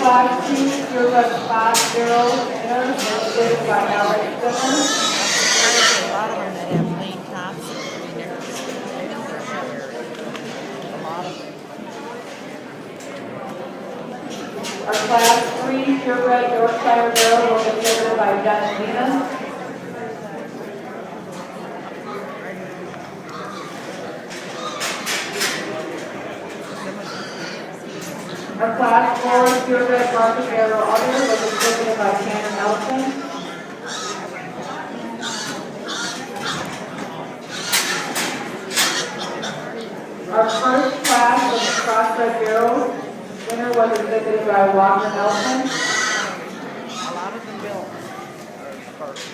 Class 2, purebred class 0 winner was given by Alex Simmons. There's a lot of them that have plain tops. I mean, they're a lot of them. Our Class 3 purebred Yorkshire Barrel was given by Dennis Venus. Our Class 4 purebred Market Barrel Other was exhibited by Shannon Nelson. Our first class of the Crossbred Barrels winner was exhibited by Walker Nelson. A lot of them built first.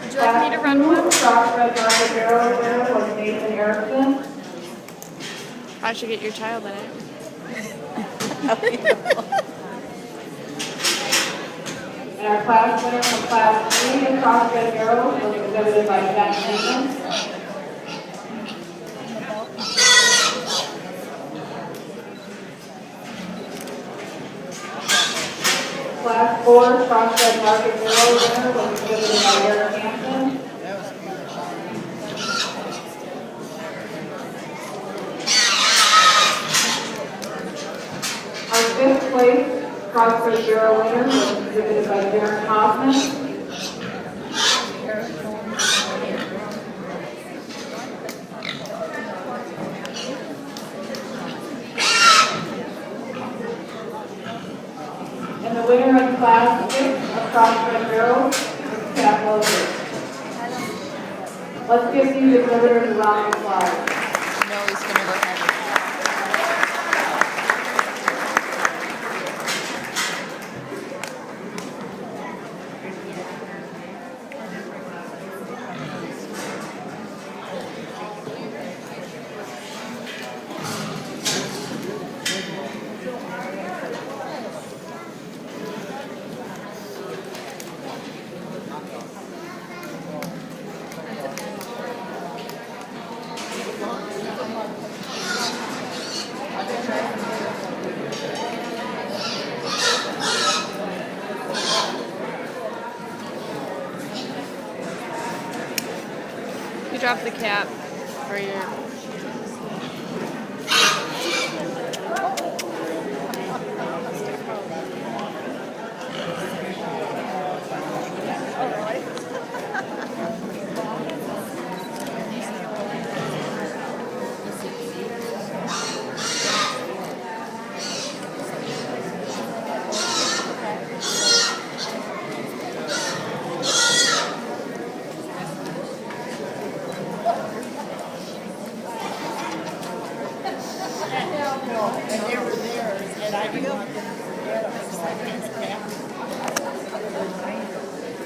Would you like me to run one? Crossbred Market Barrel winner was Nathan Erickson. I should get your child in it. And our class winner from Class 3 of Crossbred Barrels was exhibited by Jack Stevens. Class 4 Crossbred Market Barrel winner was exhibited by Eric Hampton. Our 5th place Crossbred Barrel winner was exhibited by Darren Hoffman. And the winner of Class 6 of Crossbred Barrels is Pat Logan. Let's give these exhibitors a round of applause. No, he's going to go ahead. You dropped the cap for your... And they were there, and I didn't want them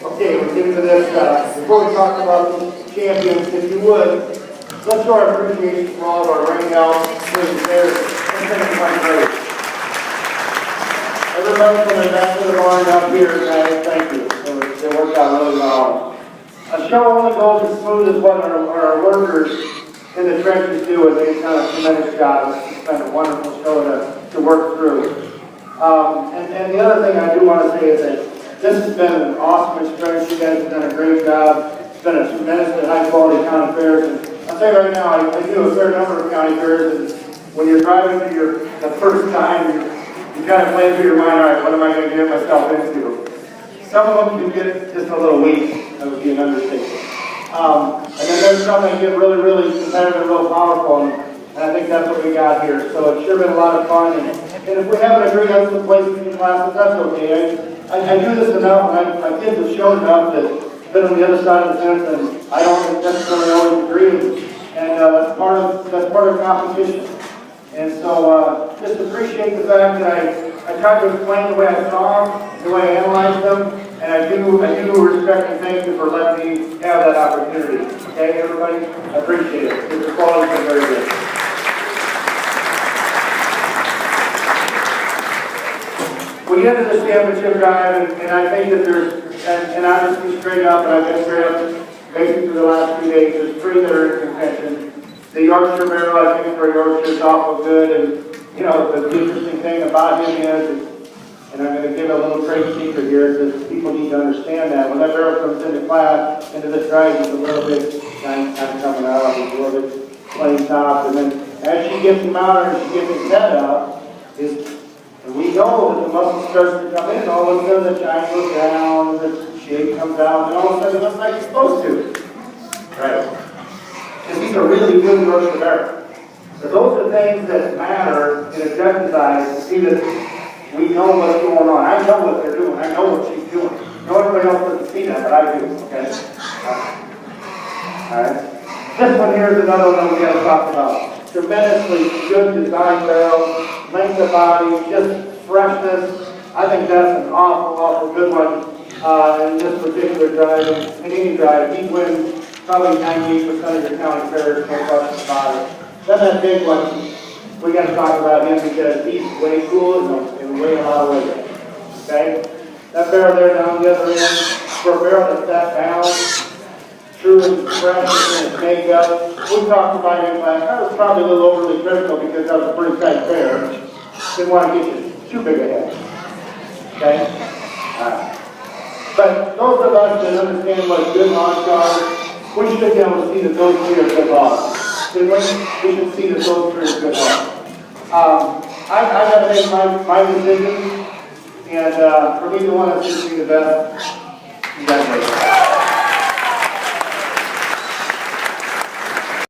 Okay, we're getting to this. Before we talk about the champions, if you would, let's show our appreciation for all of our ring out players there. It's been quite great. Everybody from the back of the barn up here, guys, thank you. It worked out really well. A show only goes as smooth as what our workers in the trenches do, and they've done a tremendous job. It's been a wonderful show to work through. And the other thing I do want to say is that this has been an awesome experience. You guys have done a great job. It's been a tremendously high-quality county fairs. And I'll tell you right now, I do a fair number of county fairs, and when you're driving to the first time, you kind of plan through your mind, all right, what am I going to get myself into? Some of them can get just a little weak. That would be an understatement. And then there's some that get really, really competitive and real powerful, and I think that's what we got here. So it's sure been a lot of fun, and if we haven't agreed on some places in classes, that's okay. I do this enough, and my kids have shown enough that been on the other side of the fence, and I don't necessarily always agree, and that's part of competition. And so just appreciate the fact that I tried to explain the way I saw them, the way I analyzed them, and I do respect and thank you for letting me have that opportunity. Okay, everybody? I appreciate it. The quality's been very good. We get into this championship drive, and I think that there's, and I'll just be straight up, and I've been straight up basically the last 2 days, there's 3 that are in contention. The Yorkshire Barrel, I think for Yorkshire is awful good, and you know, the interesting thing about him is And I'm going to give a little trade secret here, because people need to understand that. When that barrel comes into class, into this drive, it's a little bit kind of coming out, it's a little bit plain top, and then as she gets him out and she gets his head up, and we know that the muscle starts to come in, all of a sudden the shine goes down, the shape comes out, and all of a sudden it looks like it's supposed to. Right? And these are really good growth of barrel. So those are things that matter in a judge's eyes to see that we know what's going on. I know what they're doing. I know what she's doing. No everybody else doesn't see that, but I do. Okay? All right. This one here is another one we got to talk about. Tremendously good design barrel, length of body, just freshness. I think that's an awful good one in this particular drive. In any drive, he wins probably 98% of your county fairs, no question about it. Then that big one, we got to talk about him because he's way cool in way a lot of ways. Okay? That barrel there down the other end, for a barrel that's that balanced, true and fresh in its makeup. We talked about it in class. That was probably a little overly critical because that was a pretty tight bear. Didn't want to get you too big a head. Okay? But those of us that understand what good lawn are, we should be able to see that those three are good lawns. We should see that those three are good lawns. I got to make my decision, and for me to want to see the best, you got to make it.